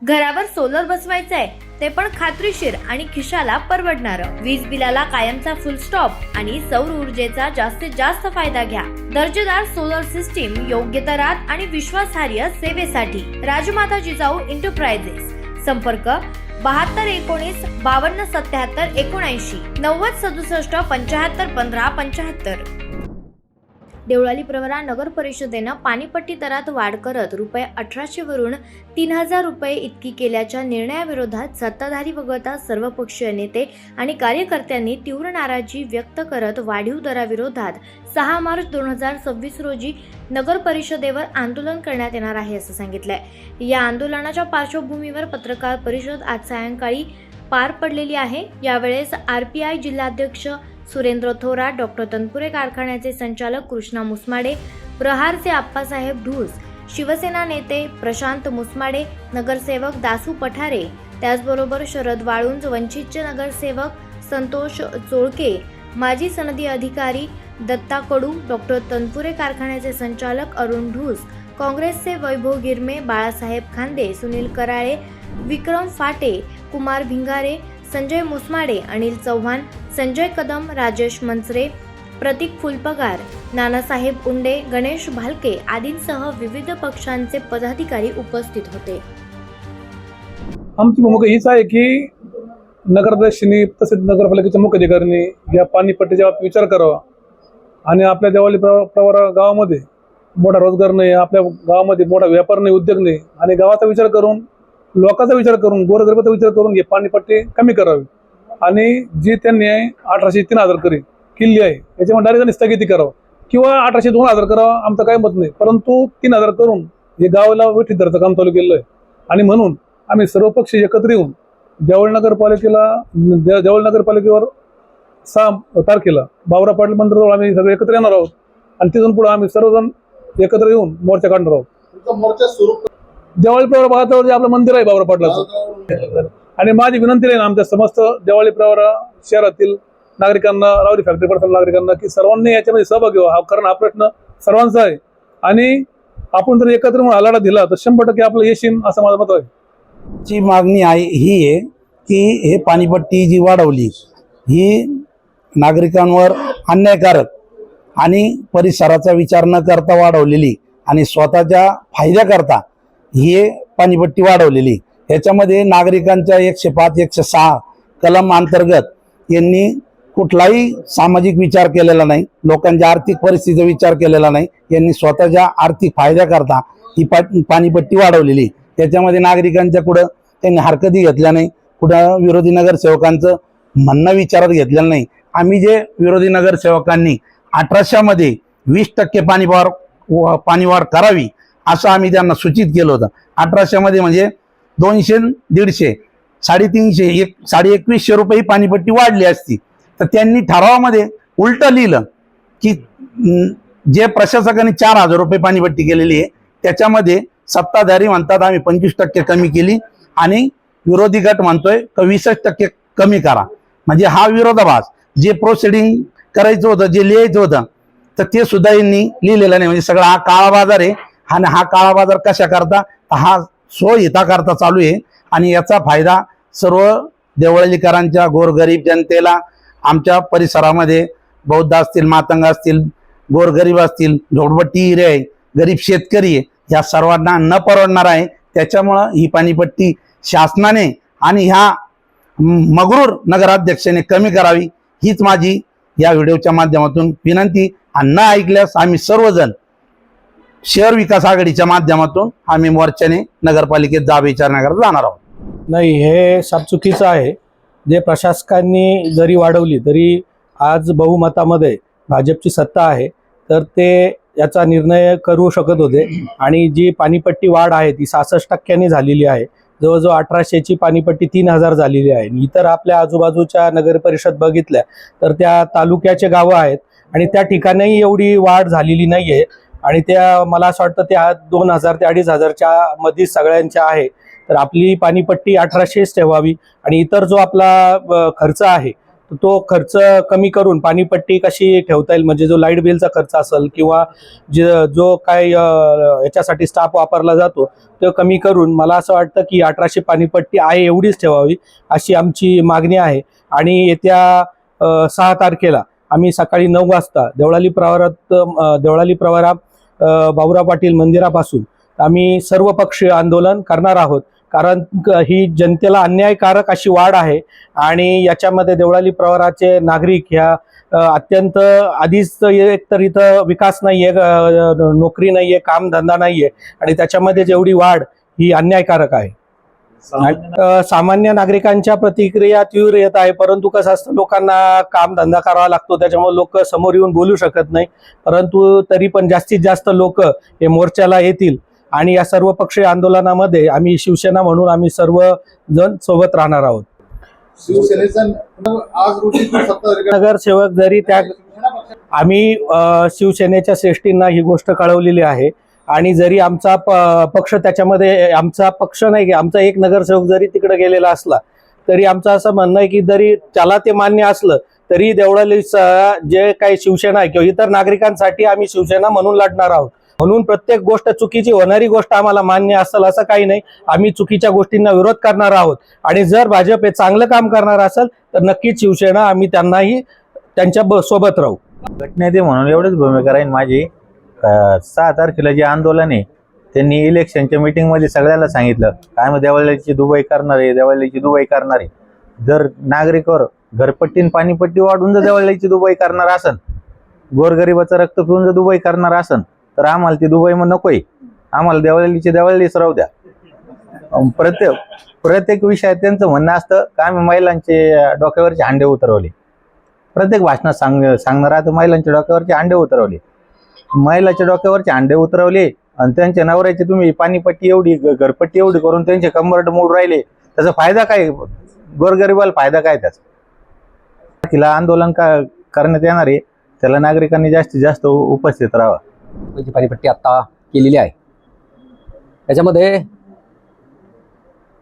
घरावर सोलर बसवायचंय ते पण खात्रीशीर आणि खिशाला परवडणारं. वीज बिलाला कायमचा फुल स्टॉप आणि सौर ऊर्जेचा जास्तीत जास्त फायदा घ्या. दर्जेदार सोलर सिस्टीम योग्य दरात आणि विश्वासार्ह सेवेसाठी राजमाता जिजाऊ एंटरप्राइजेस. संपर्क 7219 5277 79 90 67 75 15 75. देवळाली प्रवरा नगर परिषदेनं पाणीपट्टी दरात वाढ करत रुपये 1800 वरून 3000 रुपये इतकी केल्याच्या निर्णयाविरोधात सत्ताधारी वगळता सर्वपक्षीय नेते आणि कार्यकर्त्यांनी तीव्र नाराजी व्यक्त करत वाढीव दराविरोधात 6 मार्च 2026 रोजी नगर परिषदेवर आंदोलन करण्यात येणार आहे असं सांगितलंय. या आंदोलनाच्या पार्श्वभूमीवर पत्रकार परिषद आज सायंकाळी पार पडलेली आहे. यावेळेस RPI जिल्हाध्यक्ष सुरेंद्र थोरात, डॉक्टर तनपुरे कारखान्याचे संचालक कृष्णा मुसमाडे, प्रहारचे आप्पासाहेब ढूस, शिवसेना नेते प्रशांत मुसमाडे, नगरसेवक दासू पठारे, त्याचबरोबर शरद वाळुंज, वंचितचे नगरसेवक संतोष चोळके, माजी सनदी अधिकारी दत्ता कडू, डॉक्टर तनपुरे कारखान्याचे संचालक अरुण ढूस, काँग्रेसचे वैभव गिरमे, बाळासाहेब खांदे, सुनील कराळे, विक्रम फाटे, कुमार भिंगारे, संजय मुसमाडे, अनिल चव्हाण, संजय कदम, राजेश मनसरे, प्रतीक फुलपगार, नानासाहेब उंडे, गणेश भालके आदींसह विविध पक्षांचे पदाधिकारी उपस्थित होते. आमची भूमिका हीच आहे की नगराध्यक्षांनी तसेच नगरपालिकेच्या मुख्य अधिकाऱ्यांनी या पाणीपट्टीच्या बाबतीत विचार करावा आणि आपल्या देवळाली प्रवरा गावामध्ये मोठा रोजगार नाही, आपल्या गावामध्ये मोठा व्यापार नाही, उद्योग नाही आणि गावाचा विचार करून, लोकांचा विचार करून, गोरगरिबाचा विचार करून हे पाणीपट्टी कमी करावी आणि जी त्यांनी 1800 3000 केली आहे याच्यामुळे डायरेक्ट स्थगिती करावं किंवा 1800 2000 करावं, आमचं काही मत नाही, परंतु 3000 करून हे गावाला वेठीत धरायचं काम चालू केलं आहे. आणि म्हणून आम्ही सर्व पक्ष एकत्र येऊन देवळी नगरपालिकेवर 6 तारखेला बावरा पाटील मंदिराजवळ आम्ही सगळे एकत्र येणार आहोत आणि तिथून पुढे आम्ही सर्वजण एकत्र येऊन मोर्चा काढणार आहोत. मोर्चा स्वरूप देवळी प्रवरा भागात जे आपलं मंदिर आहे बावरा पाटलाचं, आणि माझी विनंती आहे आमच्या समस्त देवळी प्रवरा शहरातील नागरिकांना, रावरी फॅक्टरी पडसाल नागरिकांना की सर्वांनी याच्यामध्ये सहभाग घ्यावा, कारण हा प्रश्न सर्वांचा आहे आणि आपण जर एकत्र म्हणून आलाडा दिला तर 100% आपलं यश येईल असं माझं मत आहे. ची मागणी आहे ही आहे की हे पाणीपट्टी जी वाढवली ही नागरिकांवर अन्यायकारक आणि परिसराचा विचार न करता वाढवलेली आणि स्वतःच्या फायद्याकरता ही पाणीपट्टी वाढवलेली. याच्यामध्ये नागरिकांच्या 105 106 कलम अंतर्गत यांनी कुठलाही सामाजिक विचार केलेला नाही, लोकांच्या आर्थिक परिस्थितीचा विचार केलेला नाही, यांनी स्वतःच्या आर्थिक फायद्याकरता ही पाणीपट्टी वाढवलेली. त्याच्यामध्ये नागरिकांच्या कुठं त्यांनी हरकती घेतल्या नाही, कुठं विरोधी नगरसेवकांचं म्हणणं विचारात घेतलेलं नाही. आम्ही जे विरोधी नगरसेवकांनी 1800 मध्ये 20% पाणीवाढ करावी असं आम्ही त्यांना सूचित केलं होतं. 1800 मध्ये म्हणजे 200 150 350 2100 रुपये पाणीपट्टी वाढली असती, तर त्यांनी ठरावामध्ये उलट लिहिलं की जे प्रशासकांनी 4000 रुपये पाणीपट्टी केलेली आहे त्याच्यामध्ये सत्ताधारी म्हणतात आम्ही 25% कमी केली आणि विरोधी गट म्हणतोय 20% कमी करा. म्हणजे हा विरोधाभास, जे प्रोसिडिंग करायचं होतं, जे लिहायचं होतं तर ते सुद्धा यांनी लिहिलेलं नाही. म्हणजे सगळा हा काळा बाजार आहे आणि हा काळा बाजार कशा करता, हा स्वहिताकरता चालू आहे आणि याचा फायदा सर्व देवळालीकरांच्या गोरगरीब जनतेला, आमच्या परिसरामध्ये बौद्ध असतील, मातंग असतील, गोरगरीब असतील, झोपडपट्टी एरिया आहे, गरीब शेतकरी आहे, या सर्वांना न परवडणार आहे. त्याच्यामुळं ही पाणीपट्टी शासनाने आणि ह्या मगरूर नगराध्यक्षाने कमी करावी हीच माझी या व्हिडिओच्या माध्यमातून विनंती. आणि न ऐकल्यास आम्ही सर्वजण शहर विकास आघाडीच्या माध्यमातून आम्ही मोर्चाने नगरपालिकेत जाब विचारण्याकरता जाणार आहोत. नाही, हे सब चुकीचं आहे. जे प्रशासकांनी जरी वाढवली तरी आज बहुमतामध्ये भाजपची सत्ता आहे, तर ते याचा निर्णय करू शकत होते. आणि जी पाणीपट्टी वाढ आहे ती 66% झालेली आहे. जवळजवळ 1800ची पाणीपट्टी 3000 झालेली आहे. इतर आपल्या आजूबाजूच्या नगरपरिषद बघितल्या तर त्या तालुक्याचे गावं आहेत आणि त्या ठिकाणीही एवढी वाढ झालेली नाही आहे. आणि त्या मला असं वाटतं त्या 2000 ते 2500च्या मध्ये सगळ्यांच्या आहे. तर आपली पाणीपट्टी 1800च ठेवावी आणि इतर जो आपला खर्च आहे तर तो खर्च कमी करून पाणीपट्टी कशी ठेवता येईल, म्हणजे जो लाईट बिलचा खर्च असेल किंवा जो काय याच्यासाठी स्टाफ वापरला जातो तो कमी करून मला असं वाटतं की 1800 पाणीपट्टी आहे एवढीच ठेवावी अशी आमची मागणी आहे. आणि येत्या 6 तारखेला आम्ही सकाळी 9 वाजता देवळाली प्रवरा भाऊराव पाटील मंदिरापासून आम्ही सर्वपक्षीय आंदोलन करणार आहोत. कारण ही जनतेला अन्यायकारक अशी वाढ आहे आणि याच्यामध्ये देवळाली प्रवराचे नागरिक ह्या अत्यंत आधीच एक तर इथं विकास नाहीये, नोकरी नाहीये, कामधंदा नाहीये आणि त्याच्यामध्ये जेवढी वाढ ही अन्यायकारक आहे. सामान्य नागरिकांच्या प्रतिक्रिया तीव्र येत आहे, परंतु कसं असतं लोकांना कामधंदा करावा लागतो, त्याच्यामुळे लोक समोर येऊन बोलू शकत नाही. परंतु तरी पण जास्तीत जास्त लोक हे मोर्चाला येतील आणि या सर्व पक्षीय आंदोलनामध्ये आम्ही शिवसेना म्हणून आम्ही सर्व जण सोबत राहणार आहोत. नगरसेवक जरी त्या आम्ही शिवसेनेच्या श्रेष्ठींना ही गोष्ट कळवलेली आहे आणि जरी आमचा पक्ष त्याच्यामध्ये, आमचा पक्ष नाही की आमचा एक नगरसेवक जरी तिकडे गेलेला असला तरी आमचं असं म्हणणं आहे की जरी त्याला ते मान्य असलं तरी देवळालीचा जे काही शिवसेना आहे किंवा इतर नागरिकांसाठी आम्ही शिवसेना म्हणून लढणार आहोत. म्हणून प्रत्येक गोष्ट चुकीची होणारी गोष्ट आम्हाला मान्य असेल असं काही नाही. आम्ही चुकीच्या गोष्टींना विरोध करणार आहोत आणि जर भाजप हे चांगलं काम करणार असेल तर नक्कीच शिवसेना आम्ही त्यांनाही त्यांच्या सोबत राहू. गटनेते म्हणून एवढीच भूमिका राहील माझी. 6 तारखेला जे आंदोलन आहे त्यांनी इलेक्शनच्या मीटिंगमध्ये सगळ्याला सांगितलं काय मग देवाळीची दुबई करणार आहे, देवाळीची दुबई करणार आहे. जर नागरिकावर घरपट्टी आणि पाणीपट्टी वाढून जर देवाळीची दुबई करणार असन, गोरगरिबाचं रक्त पिऊन जर दुबई करणार असन तर आम्हाला ती दुबई मग नकोय. आम्हाला देवाळीच राहू द्या. प्रत्येक विषयात त्यांचं म्हणणं असतं का आम्ही महिलांचे डोक्यावरचे अंडे उतरवले. प्रत्येक भाषणात सांगणार आता महिलांच्या डोक्यावरचे अंडे उतरवले. महिलाच्या डोक्यावरचे अंडे उतरवले आणि त्यांच्या नवऱ्याची तुम्ही पाणीपट्टी एवढी घरपट्टी एवढी करून त्यांचे कंबरड मोड राहिले. त्याचा फायदा काय, गोरगरिबाला फायदा काय त्याचा? तिला आंदोलन करण्यात येणार आहे, त्याला नागरिकांनी जास्तीत जास्त उपस्थित राहावं. जी पाणीपट्टी आता केलेली आहे त्याच्यामध्ये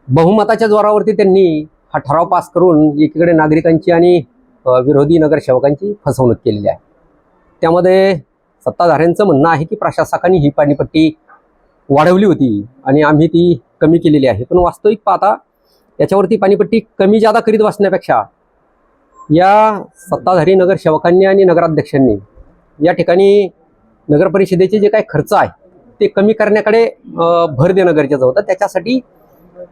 बहुमताच्या जोरावरती त्यांनी हा ठराव पास करून एकीकडे नागरिकांची आणि विरोधी नगरसेवकांची फसवणूक केलेली आहे. त्यामध्ये सत्ताधाऱ्यांचं म्हणणं आहे की प्रशासकांनी ही पाणीपट्टी वाढवली होती आणि आम्ही ती कमी केलेली आहे. पण वास्तविक पाहता याच्यावरती पाणीपट्टी कमी जादा करीत बसण्यापेक्षा या सत्ताधारी नगरसेवकांनी आणि नगराध्यक्षांनी या ठिकाणी नगर परिषदेचे जे काही खर्च आहे ते कमी करण्याकडे भर देणं गरजेचं होतं. त्याच्यासाठी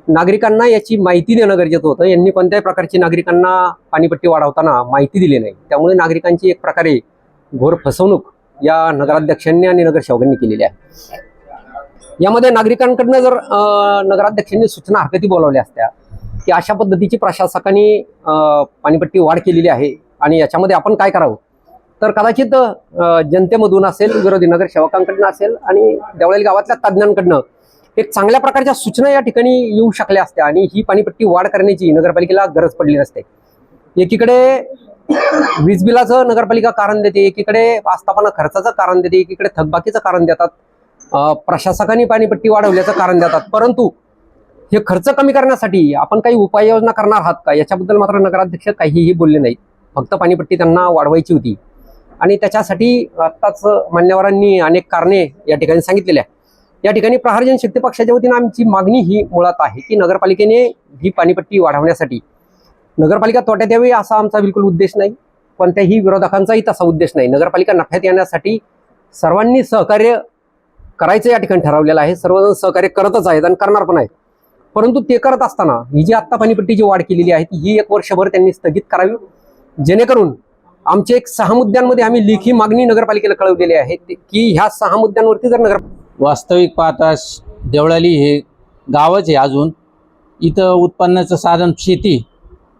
नागरिकांना याची माहिती देणं गरजेचं होतं. यांनी कोणत्याही प्रकारची नागरिकांना पाणीपट्टी वाढवताना माहिती दिली नाही. त्यामुळे नागरिकांची एक प्रकारे घोर फसवणूक या नगराध्यक्षांनी आणि नगरसेवकांनी केलेली आहे. यामध्ये नागरिकांकडनं जर नगराध्यक्षांनी सूचना हरकती बोलावल्या असत्या की अशा पद्धतीची प्रशासकांनी पाणीपट्टी वाढ केलेली आहे आणि याच्यामध्ये आपण काय करावं, तर कदाचित जनतेमधून असेल, विरोधी नगरसेवकांकडनं असेल आणि देवळाली गावातल्या तज्ज्ञांकडनं एक चांगल्या प्रकारच्या सूचना या ठिकाणी येऊ शकल्या असत्या आणि ही पाणीपट्टी वाढ करण्याची नगरपालिकेला गरज पडली नसते. एकीकडे वीज बिलाचं नगरपालिका कारण देते, एकीकडे आस्थापना खर्चाचं कारण देते, एकीकडे थकबाकीचं कारण देतात, प्रशासकांनी पाणीपट्टी वाढवल्याचं कारण देतात. परंतु हे खर्च कमी करण्यासाठी आपण काही उपाययोजना करणार आहात का, याच्याबद्दल मात्र नगराध्यक्ष काहीही बोलले नाहीत. फक्त पाणीपट्टी त्यांना वाढवायची होती आणि त्याच्यासाठी आत्ताच मान्यवरांनी अनेक कारणे या ठिकाणी सांगितलेली आहे. या ठिकाणी प्रहार जनशक्ती पक्षाच्या वतीनं आमची मागणी ही मुळात आहे की नगरपालिकेने ही पाणीपट्टी वाढवण्यासाठी नगरपालिका तोट्यात यावी असा आमचा बिलकुल उद्देश नाही. कोणत्याही विरोधकांचाही तसा उद्देश नाही. नगरपालिका नफ्यात येण्यासाठी सर्वांनी सहकार्य करायचं या ठिकाणी ठरवलेलं आहे. सर्वजण सहकार्य करतच आहेत आणि करणार पण आहेत. परंतु ते करत असताना ही जी आत्ता पाणीपट्टीची वाढ केलेली आहे ही 1 वर्षभर त्यांनी स्थगित करावी, जेणेकरून आमचे 6 मुद्द्यांमध्ये आम्ही लेखी मागणी नगरपालिकेला कळवलेली आहे की ह्या 6 मुद्द्यांवरती जर वास्तविक पाहता देवळाली हे गावच आहे. अजून इथं उत्पन्नाचं साधन शेती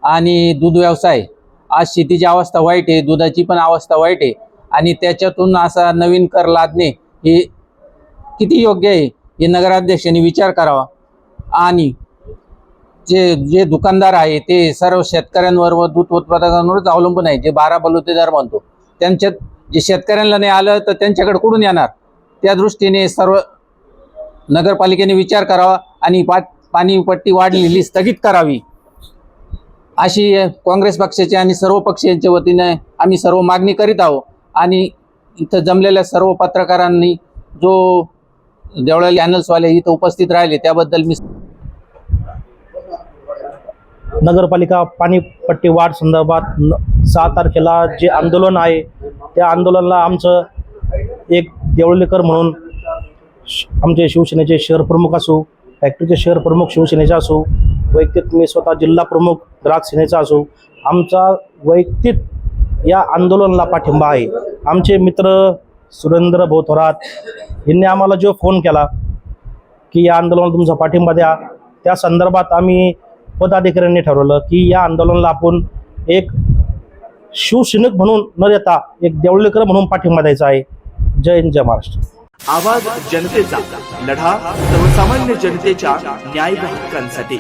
आणि दूध व्यवसाय. आज शेतीची अवस्था वाईट आहे, दुधाची पण अवस्था वाईट आहे आणि त्याच्यातून असा नवीन कर लादणे हे किती योग्य आहे हे नगराध्यक्षांनी विचार करावा. आणि जे दुकानदार आहे ते सर्व शेतकऱ्यांवर व दूध उत्पादकांवरच अवलंबून आहे. जे 12 बलुतेदार म्हणतो त्यांच्यात जे शेतकऱ्यांना नाही आलं तर त्यांच्याकडे कुठून येणार. त्या दृष्टीने सर्व नगरपालिकेने विचार करावा आणि पाणीपट्टी वाढलेली स्थगित करावी. अशी काँग्रेस पक्षाची आणि सर्व पक्षांच्या वतीने आम्ही सर्व मागणी करीत आहोत. आणि इथं जमलेल्या सर्व पत्रकारांनी जो देवळाली चॅनल्सवाले इथं उपस्थित राहिले त्याबद्दल मी नगरपालिका पाणीपट्टी वाढ संदर्भात 6 तारखेला जे आंदोलन आहे त्या आंदोलनाला आमचं एक देवळीकर म्हणून आमचे शिवसेनेचे शहर प्रमुख असो, फॅक्टरीचे शहर प्रमुख शिवसेनेचे असो, वैयक्तिक मी स्वतः जिल्हा प्रमुख ग्राहक सेनेचा असो, आमचा वैयक्तिक या आंदोलनाला पाठिंबा आहे. आमचे मित्र सुरेंद्र भाऊ थोरात यांनी आम्हाला जो फोन केला की या आंदोलनाला तुमचा पाठिंबा द्या, त्या संदर्भात आम्ही पदाधिकाऱ्यांनी ठरवलं की या आंदोलनाला आपण एक शिवसैनिक म्हणून न देता एक देवळीकर म्हणून पाठिंबा द्यायचा आहे. जय हिंद, जय महाराष्ट्र. आवाज जनतेचा, लढा सर्वसामान्य जनतेच्या न्याय हक्कांसाठी.